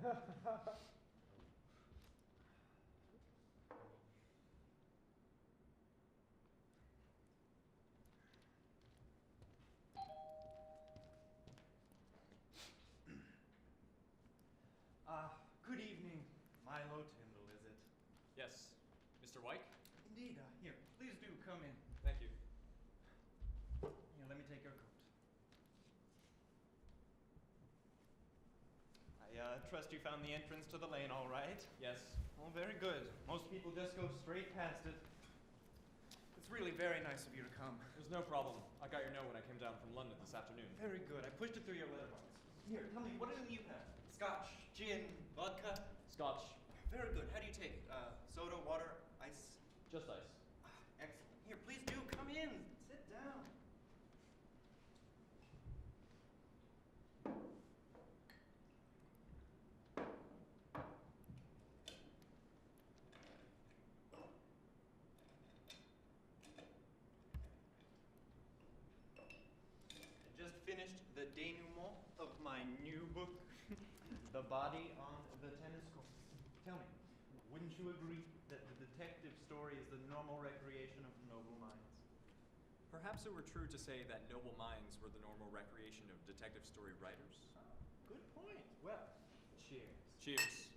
Good evening. Milo Tindle, is it? Yes. Mr. Wyke? Indeed. Here, please do come in. Thank you. Here, let me take your coat. I trust you found the entrance to the lane all right? Yes. Oh, very good. Most people just go straight past it. It's really very nice of you to come. It was no problem. I got your note when I came down from London this afternoon. Very good. I pushed it through your letterbox. Here, tell me, what do you have? Scotch, gin, vodka? Scotch. Very good. How do you take it? Soda, water, ice? Just ice. Excellent. Here, please do come in. Sit down. I just finished the denouement of my new book, The Body on the Tennis Court. Tell me, wouldn't you agree that the detective story is the normal recreation of noble minds? Perhaps it were true to say that noble minds were the normal recreation of detective story writers. Good point. Well, cheers. Cheers.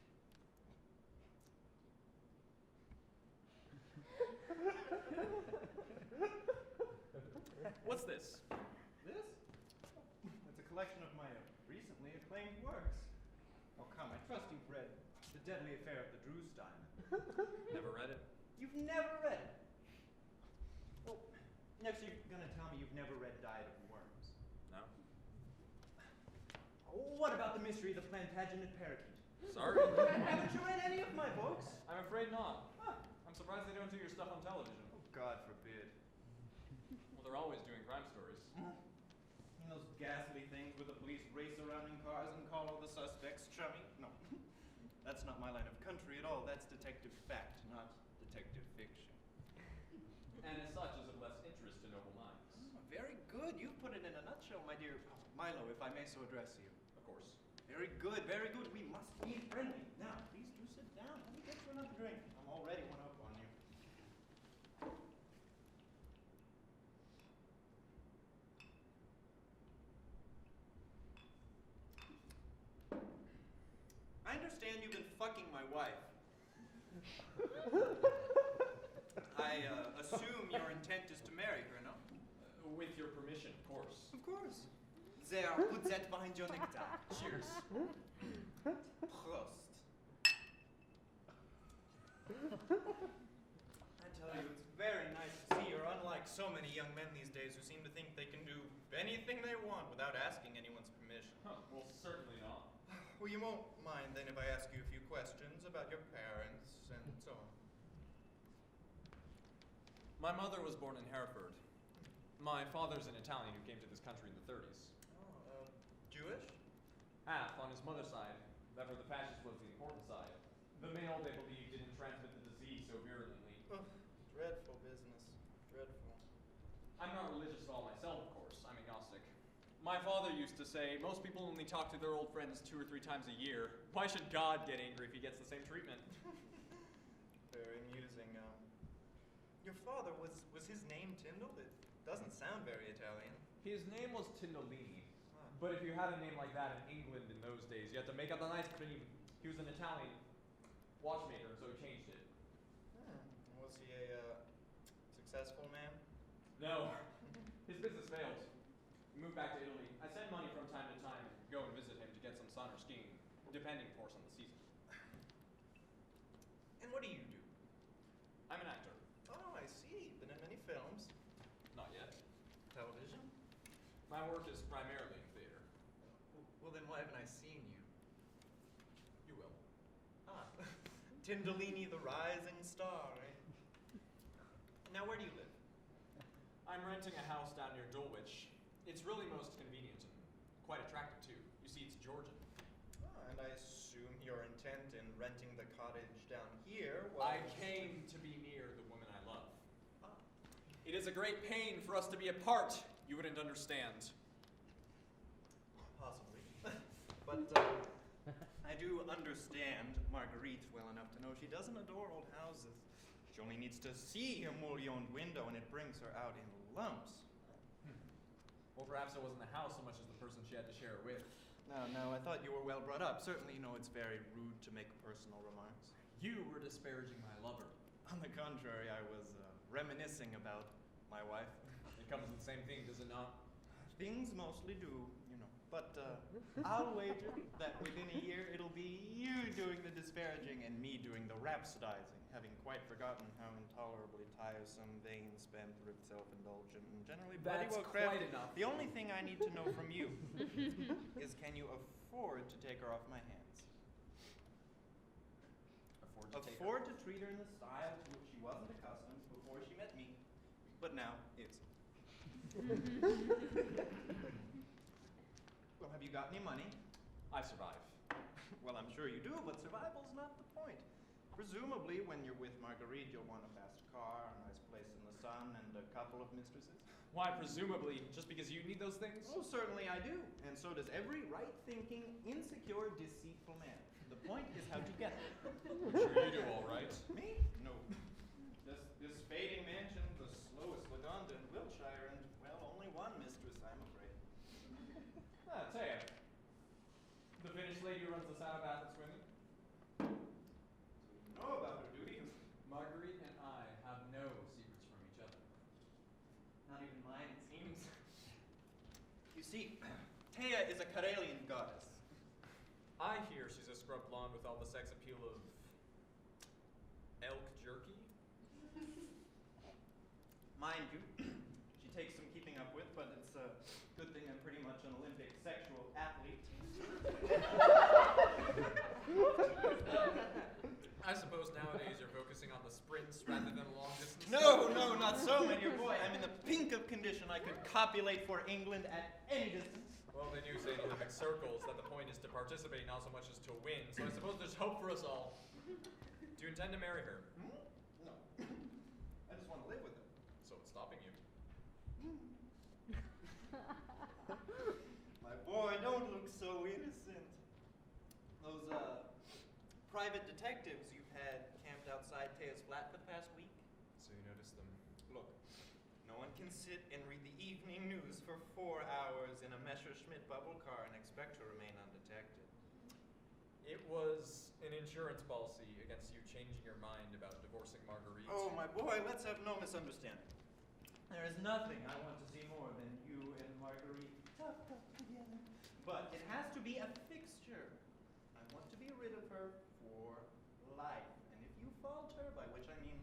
What's this? This? It's a collection of my recently acclaimed works. Oh, come, I trust you've read The Deadly Affair of the Drewstein. Never read it. You've never read it? Well, next you're gonna tell me you've never read Diet of Worms. No. What about The Mystery of the Plantagenet Parakeet? Sorry. Haven't you read any of my books? I'm afraid not. Huh. I'm surprised they don't do your stuff on television. Oh, God forbid. Well, they're always doing crime stories. And those ghastly things where the police race around in cars and call all the suspects chummy? No. That's not my line of country at all. That's detective fact, not detective fiction. And as such is of less interest to noble minds. Very good. You've put it in a nutshell, my dear Milo, if I may so address you. Of course. Very good, very good. We must be friendly. Now, please do sit down. Let me get you another drink. I'm already one up on you. I understand you've been fucking my wife. I assume your intent is to marry her, no? With your permission, of course. Of course. There, put that behind your necktie. Cheers. Prost. I tell you, it's very nice to see you're unlike so many young men these days who seem to think they can do anything they want without asking anyone's permission. Huh, well, certainly not. Well, you won't mind then if I ask you a few questions about your parents and so on. My mother was born in Hereford. My father's an Italian who came to this country in the 30s. Oh, Jewish? Half on his mother's side. That were the fascist was the important side. The male, they believed, didn't transmit the disease so virulently. Oh, dreadful business. Dreadful. I'm not religious at all myself, of course. I'm agnostic. My father used to say, most people only talk to their old friends 2 or 3 times a year. Why should God get angry if he gets the same treatment? Very amusing. Your father, was his name Tindle? It doesn't sound very Italian. His name was Tindolini. But if you had a name like that in England in those days, you had to make up the nice cream. He was an Italian watchmaker, so he changed it. Was he a successful man? No. His business failed. He moved back to Italy. I send money from time to time to go and visit him to get some sun or skiing, depending, of course, on the season. And what do you do? I'm an actor. Oh, I see. Been in many films. Not yet. Television? My work is primarily in theater. Well, then why haven't I seen you? You will. Ah, Tindolini, the rising star, eh? Now, where do you live? I'm renting a house down near Dulwich. It's really most convenient and quite attractive, too. You see, it's Georgian. Ah, and I assume your intent in renting the cottage down here was... I came to be near the woman I love. Ah. It is a great pain for us to be apart. You wouldn't understand. Possibly. But I I do understand Marguerite well enough to know she doesn't adore old houses. She only needs to see a mullioned window and it brings her out in lumps. Well, perhaps it wasn't the house so much as the person she had to share it with. No, I thought you were well brought up. Certainly, it's very rude to make personal remarks. You were disparaging my lover. On the contrary, I was reminiscing about my wife. It comes with the same thing, does it not? Things mostly do, But I'll wager that within a year it'll be you doing the disparaging and me doing the rhapsodizing, having quite forgotten how intolerably tiresome, vain, spendthrift, self-indulgent, and generally bloody well crafted. Quite enough. The only thing I need to know from you is, can you afford to take her off my hands? Afford to treat her in the style to which she wasn't accustomed before she met me, but now is. Well, have you got any money? I survive. Well, I'm sure you do, but survival's not the point. Presumably, when you're with Marguerite, you'll want a fast car, a nice place in the sun, and a couple of mistresses. Why, presumably? Just because you need those things? Oh, certainly I do. And so does every right-thinking, insecure, deceitful man. The point is how to get them. I'm sure you do all right. Me? No. This fading mansion, the slowest Lagonda in Wiltshire, and, well, only one mistress, I'm afraid. Taya. The Finnish lady who runs the sauna bath and swimming? You know about her, do you? Marguerite and I have no secrets from each other. Not even mine, it seems. You see, Taya is a Karelian goddess. I hear she's a scrub blonde with all the sex appeal of elk jerky. Mind you, she takes some keeping up with, but it's a good thing I'm pretty much an Olympic sexual athlete. I suppose nowadays you're focusing on the sprints rather than long distance. No, not so, my dear boy. I'm in the pink of condition. I could copulate for England at any distance. Well, they do say in Olympic circles that the point is to participate, not so much as to win. So I suppose there's hope for us all. Do you intend to marry her? No. I just want to live with her. So what's stopping you? My boy, don't look so innocent. Those, private detectives you've had camped outside Taya's flat for the past week? So you noticed them. Look, no one can sit and read the evening news for 4 hours in a Messerschmitt bubble car and expect to remain undetected. It was an insurance policy against you changing your mind about divorcing Marguerite. Oh, my boy, let's have no misunderstanding. There is nothing I want to see more than you and Marguerite tucked up together. But it has to be a fixture. I want to be rid of her for life. And if you falter, by which I mean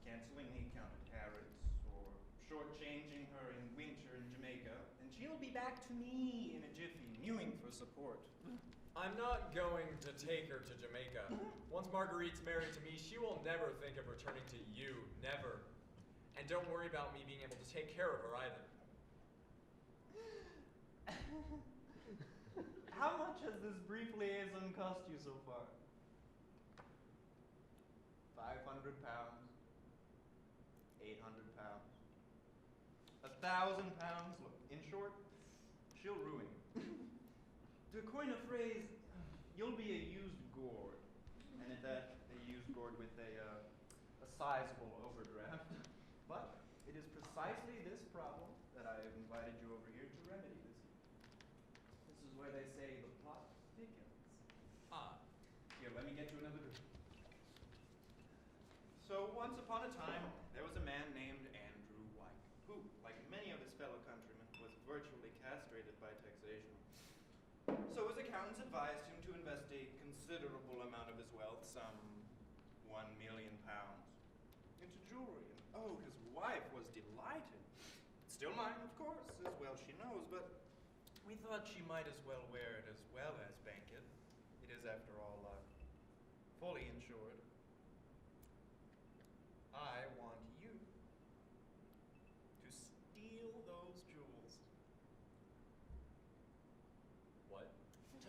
canceling the account at Harrods, or shortchanging her in winter in Jamaica, and she'll be back to me in a jiffy, mewing for support. I'm not going to take her to Jamaica. Once Marguerite's married to me, she will never think of returning to you. Never. And don't worry about me being able to take care of her either. How much has this brief liaison cost you so far? 500 pounds. 800 pounds. 1,000 pounds. Look, in short, she'll ruin you. To coin a phrase, you'll be a used gourd. And at that, a used gourd with a sizable overdraft. But it is precisely this problem that I have invited you over here to remedy this evening. This is where they say the plot thickens. Here, let me get you another drink. So, once upon a time, there was a man named Andrew Wyke, who, like many of his fellow countrymen, was virtually castrated by taxation. So his accountants advised him to invest a considerable amount of his wealth, some £1 million, into jewelry. And, oh, his wife was delighted. Still mine, of course, as well she knows, but we thought she might as well wear it as well as bank it. It is, after all, fully insured. I want you to steal those jewels. What?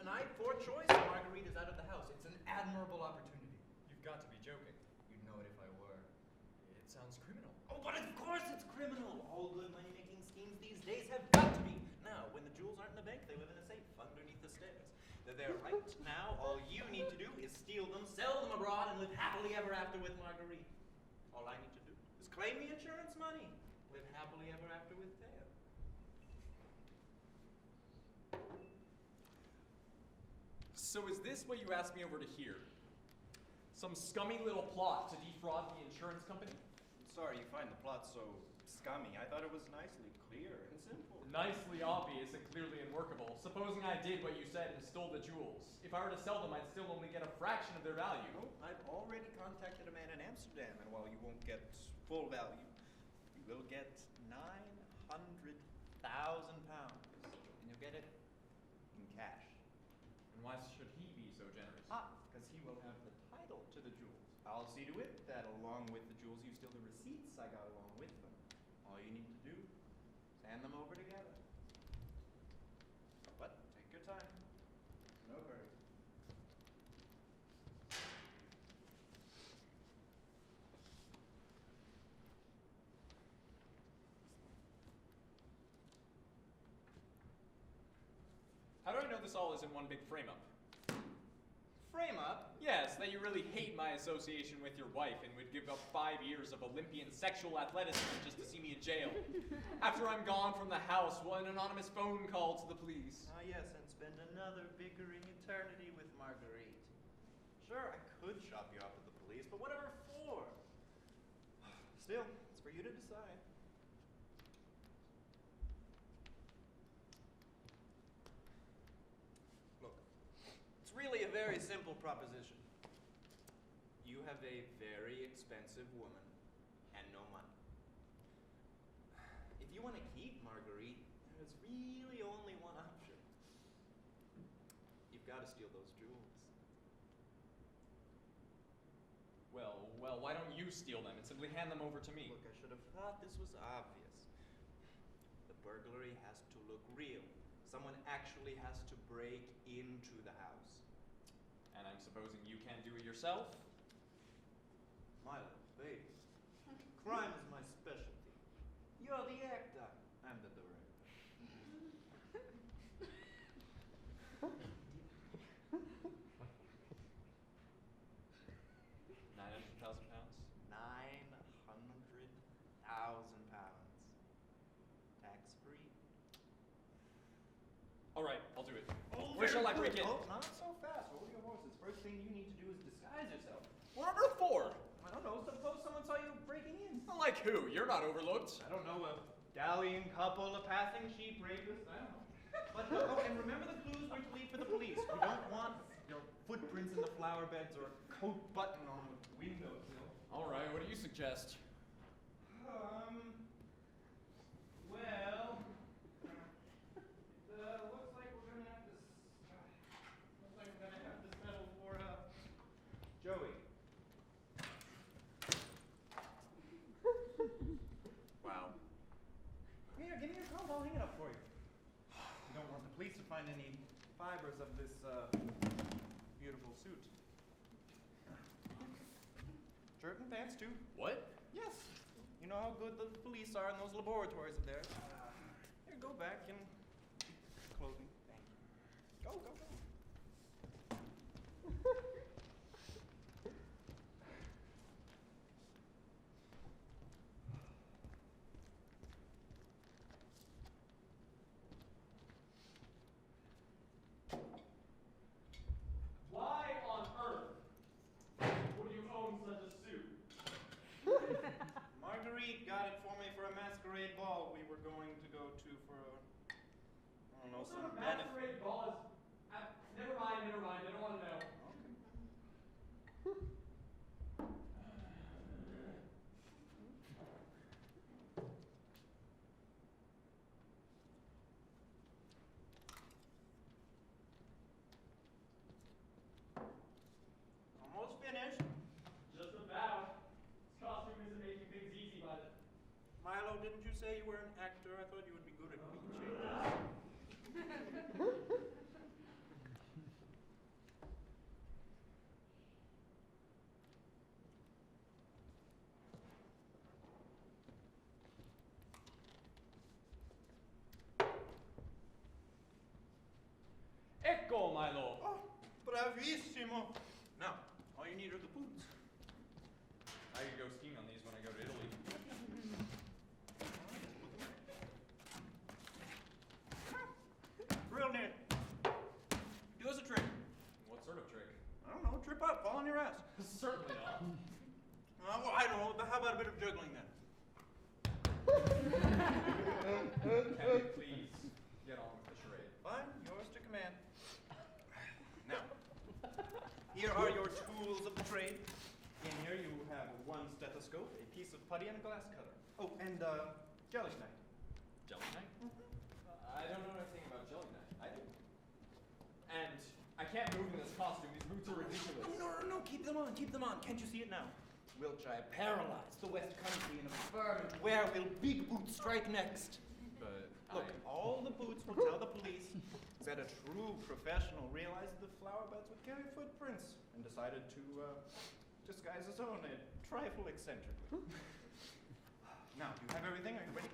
Tonight, for choice, Marguerite is out of the house. It's an admirable opportunity. You've got to be joking. You'd know it if I were. It sounds criminal. Oh, but of course it's criminal. All good money-making schemes these days have got to be. Now, when the jewels aren't in the bank, they live in a safe underneath the stairs. They're there right now. All you need to do is steal them, sell them abroad, and live happily ever after with Marguerite. All I need to do is claim the insurance money. Live happily ever after with Theo. So is this what you asked me over to hear? Some scummy little plot to defraud the insurance company? I'm sorry you find the plot so scummy. I thought it was nicely clear and simple. Nicely obvious and clearly unworkable. Supposing I did what you said and stole the jewels. If I were to sell them, I'd still only get a fraction of their value. No, I've already contacted a man in Amsterdam, and while you won't get full value, you will get £900,000, and you'll get it in cash. And why should he be so generous? Because he will have the title to the jewels. I'll see to it that along with the jewels, you steal the receipts I got along with them. All you need to do is hand them over together. But take your time. No hurry. How do I know this all isn't one big frame-up? Frame up? Yes, that you really hate my association with your wife and would give up 5 years of Olympian sexual athleticism just to see me in jail. After I'm gone from the house, will an anonymous phone call to the police? Ah, yes, and spend another bickering eternity with Marguerite. Sure, I could shop you off to the police, but whatever for? Still, it's for you to decide. Look, it's really a very simple proposition. You have a very expensive woman and no money. If you want to keep Marguerite, there's really only one option. You've got to steal those jewels. Well, why don't you steal them and simply hand them over to me? Look, I should have thought this was obvious. The burglary has to look real. Someone actually has to break into the house. And I'm supposing you can't do it yourself? Milo, baby. Crime is my specialty. You're the actor. I'm the director. £900,000? £900,000. Tax-free. All right, I'll do it. Where shall I break in? Oh, not so fast. Hold your horses. First thing you need to do is disguise yourself. What on earth for? I don't know. Suppose someone saw you breaking in. Like who? You're not overlooked. I don't know, a dallying couple, a passing sheep rapist, I don't know. But, oh, and remember the clues we're to leave for the police. We don't want your footprints in the flower beds or a coat button on the windowsill. All right, what do you suggest? Well, looks like we're gonna have to, settle for, Joey. Wow. Here, give me your coat, I'll hang it up for you. You don't want the police to find any fibers of this, beautiful suit. Shirt and pants, too. What? Yes. You know how good the police are in those laboratories of theirs. Here, go back and clothing. Thank you. Go, go, go. Why on earth would you own such a suit? Marguerite got it for me for a masquerade ball we were going to go to for a, I don't know, some benefit. Masquerade ball is... never mind, I don't want to know. Almost finished. Just about. This costume isn't making things easy, but... Milo, didn't you say you were an actor? I thought you would be good at beat changes. Ecco, Milo. Oh, bravissimo. Now, all you need are the boots. I could go skiing on these when I go to Italy. Real neat. Do us a trick. What sort of trick? I don't know, trip up, fall on your ass. Certainly not. Well, I don't know, but how about a bit of juggling then? Can we please get on with the charade? Fine, yours to command. Now, here are your tools of the trade. In here you have one stethoscope, a piece of putty, and a glass cutter. Oh, and jelly knife. Jelly knife? I don't know anything about jelly knife. I do. And I can't move in this costume. These boots are ridiculous. No, keep them on, keep them on. Can't you see it now? Wiltshire paralyzed the West Country in a ferment. Where will big boots strike next? But Look, all the boots will tell the police that a true professional realized the flower beds would carry footprints and decided to disguise his own a trifle eccentrically. Now, do you have everything? Are you ready?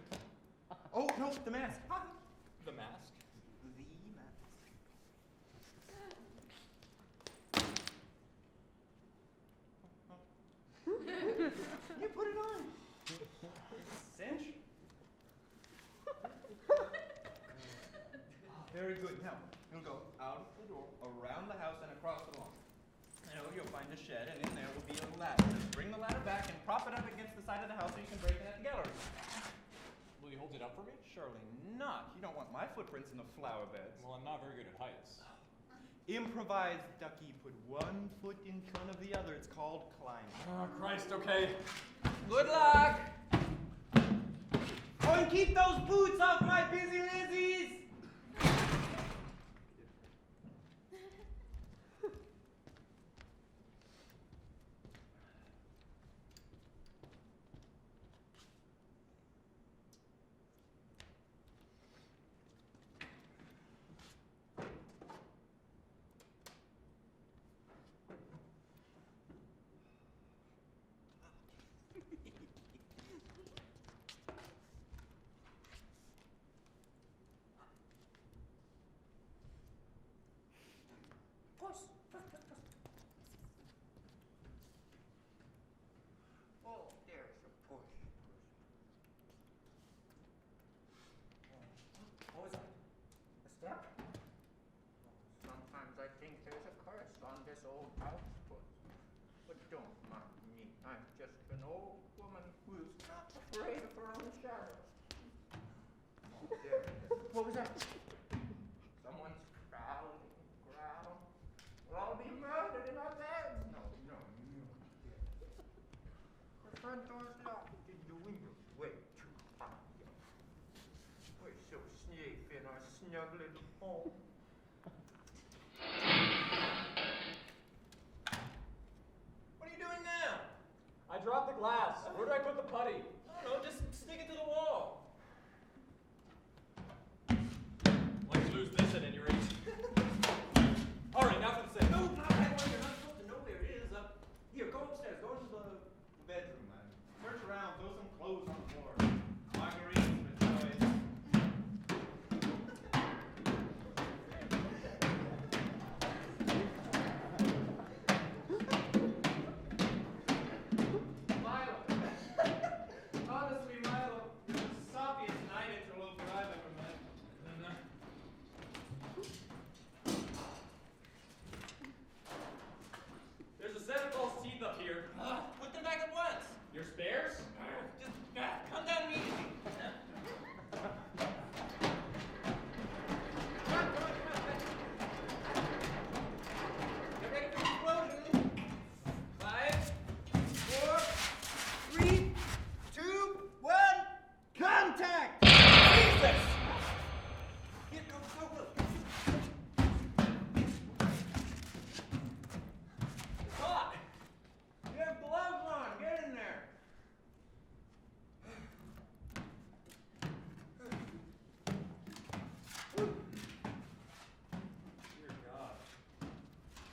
Oh, no, the mask. The mask? The mask. You put it on. Cinch. Very good. Now, you'll go out the door, around the house, and across the lawn. You'll find a shed, and in there will be a ladder. Just bring the ladder back and prop it up against the side of the house so you can break it at the gallery. Will you hold it up for me? Surely not. You don't want my footprints in the flower beds. Well, I'm not very good at heights. Improvise, ducky. Put one foot in front of the other. It's called climbing. Oh, Christ, okay. Good luck! Oh, and keep those boots off my busy Lizzies! Oh, there's a push. What was that? A step? Sometimes I think there's a curse on this old house, but don't mind me. I'm just an old woman who's not afraid of her own shadow. Oh, there it is. What was that? Someone's growling. We'll all be murdered in our beds. No. The front door's locked and the window's way too high. We're so safe in our snug little home. What are you doing now? I dropped the glass. Where do I put the putty? I don't know, just stick it to the wall. Let's lose this at any rate. All right, now for the same. No, not that one. You're not supposed to know where it is. Here, go upstairs. Go into the bedroom, man. Search around. Throw some clothes on the floor. Marguerite, rejoice. Milo. Honestly, Milo, you're the soppiest night interloper I've ever met. There's a set of false teeth up here. Put them back at once. Your spares? Just come down immediately. Come on. Get ready for explosion. 5, 4, 3, 2, 1. Contact! Jesus! Here, go. It's hot. You have gloves on. Get in there. Dear God.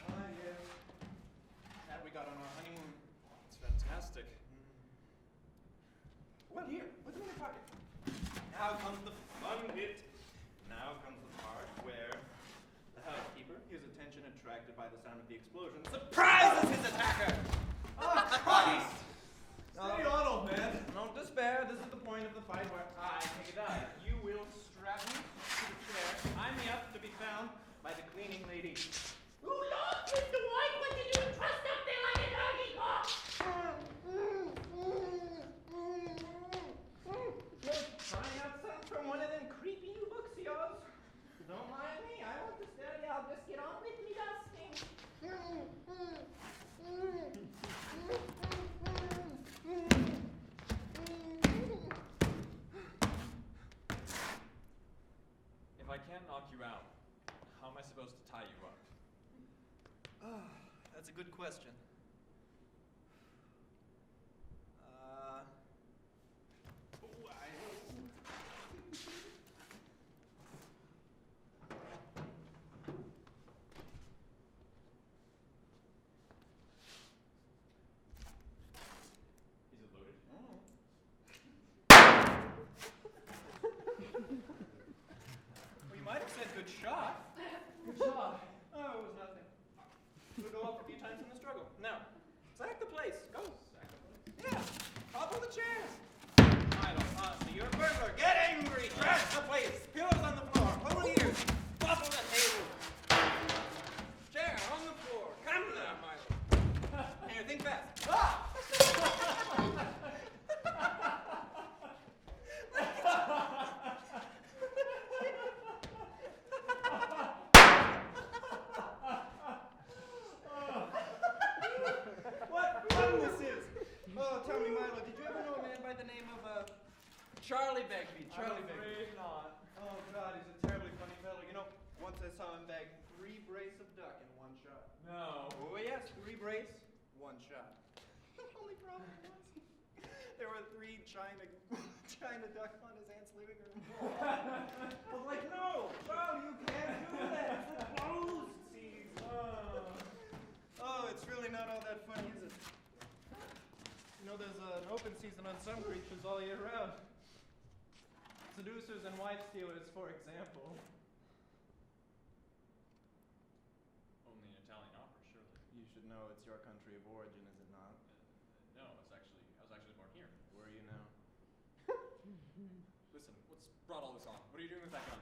Ah, yes. That we got on our honeymoon. It's fantastic. Well, here, put them in your pocket. Now comes the fun bit. Now comes the part where the housekeeper, here's a I can't knock you out, how am I supposed to tie you up? That's a good question. Is it loaded? Well, you might have said good shot. Good shot. Oh, it was nothing. We'll go off a few times in the struggle. Now, sack the place. Go. Sack the place. Yeah. Topple the chairs. Milo, honestly, you're a burglar. Get angry. Trash the place. Pillows on the floor. Pull the ears. Topple the table. Chair on the floor. Come now, Milo. Here, think fast. Ah! What fun this is! Oh, tell me, Milo, did you ever know a man by the name of Charlie Begbie? Charlie I'm Begbie. afraid not. Oh God, he's a terribly funny fellow. You know, once I saw him bag 3 brace of duck in one shot. No. Oh yes, 3 brace, 1 shot. Only problem was there were 3 China duck on his aunt's living room floor. I was like, no, Charlie, you can't do that. It's a closed season. Oh, it's really not all that funny, is it? You know, there's an open season on some creatures all year round. Seducers and wife stealers, for example. Only an Italian opera, surely. You should know it's your country of origin, is it not? No, I was actually born here. Where are you now? Listen, what's brought all this on? What are you doing with that gun?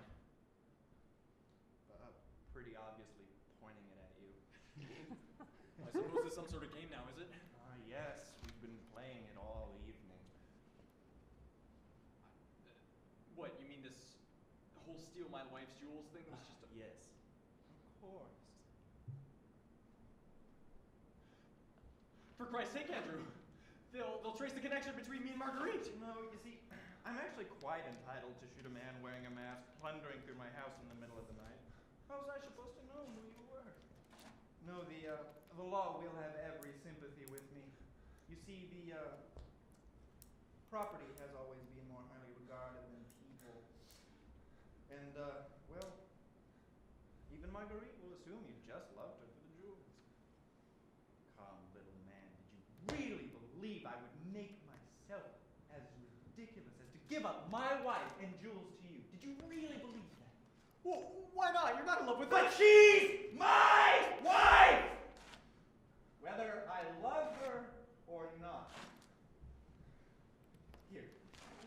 Pretty obviously pointing it at you. I suppose it's some sort of game now, is it? Yes, we've been playing it all evening. What, you mean this whole steal my wife's jewels thing was just a... Yes, of course. For Christ's sake, Andrew! They'll trace the connection between me and Marguerite! No, you see, I'm actually quite entitled to shoot a man wearing a mask plundering through my house in the middle of the night. How was I supposed to know who you were? No, the law will have every sympathy with me. You see, the property has always been more highly regarded than people. And, well, even Marguerite will assume you just loved her for the jewels. Come, little man, did you really believe I would make myself as ridiculous as to give up my wife and jewels to you? Did you really believe that? Well, why not? You're not in love with But she's my wife! Whether I love her or not. Here,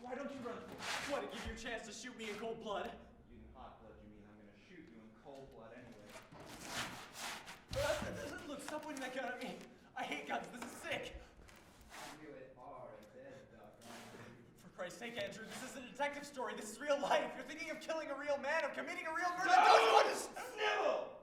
why don't you run for it? What, to give you a chance to shoot me in cold blood? In hot blood, you mean I'm gonna shoot you in cold blood anyway. Look, stop pointing that gun at me. I hate guns. This is sick. You really are a dead duck, aren't you? For Christ's sake, Andrew, this is a detective story. This is real life. You're thinking of killing a real man, of committing a real murder. Don't snivel!